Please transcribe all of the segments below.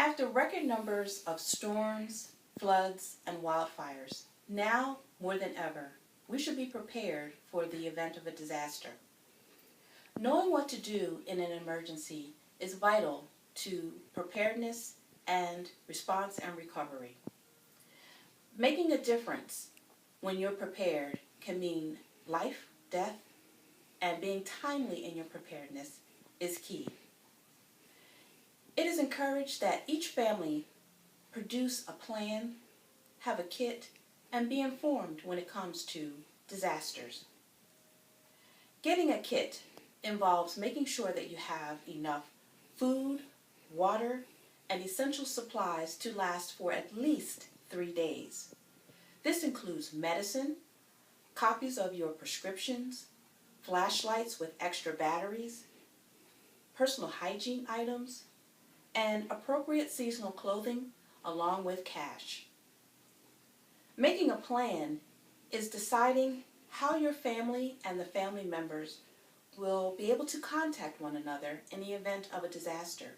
After record numbers of storms, floods, and wildfires, now more than ever, we should be prepared for the event of a disaster. Knowing what to do in an emergency is vital to preparedness and response and recovery. Making a difference when you're prepared can mean life, death, and being timely in your preparedness is key. It is encouraged that each family produce a plan, have a kit, and be informed when it comes to disasters. Getting a kit involves making sure that you have enough food, water, and essential supplies to last for at least 3 days. This includes medicine, copies of your prescriptions, flashlights with extra batteries, personal hygiene items, and appropriate seasonal clothing along with cash. Making a plan is deciding how your family and the family members will be able to contact one another in the event of a disaster.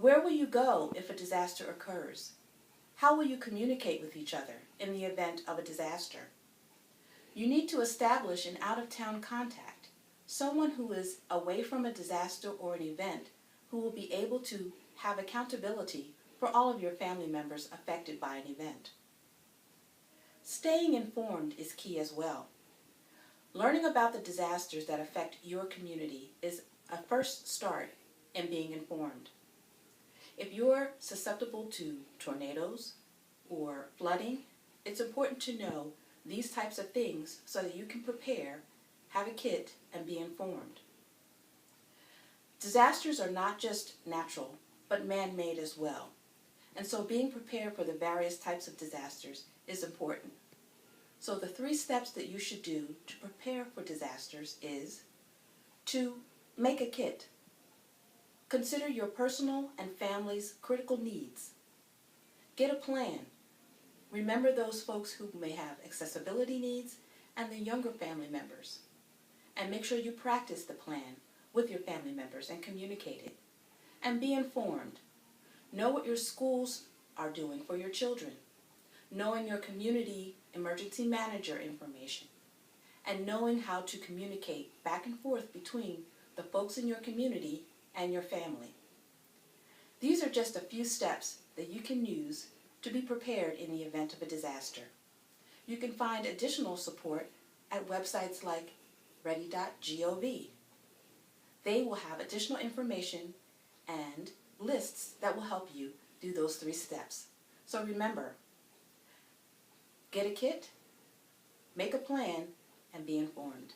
Where will you go if a disaster occurs? How will you communicate with each other in the event of a disaster? You need to establish an out-of-town contact, someone who is away from a disaster or an event who will be able to have accountability for all of your family members affected by an event. Staying informed is key as well. Learning about the disasters that affect your community is a first start in being informed. If you're susceptible to tornadoes or flooding, it's important to know these types of things so that you can prepare, have a kit, and be informed. Disasters are not just natural, but man-made as well. And so being prepared for the various types of disasters is important. So the 3 steps that you should do to prepare for disasters is to make a kit. Consider your personal and family's critical needs. Get a plan. Remember those folks who may have accessibility needs and the younger family members. And make sure you practice the plan with your family members and communicate it. And be informed. Know what your schools are doing for your children. Knowing your community emergency manager information. And knowing how to communicate back and forth between the folks in your community and your family. These are just a few steps that you can use to be prepared in the event of a disaster. You can find additional support at websites like ready.gov. They will have additional information and lists that will help you do those 3 steps. So remember, get a kit, make a plan, and be informed.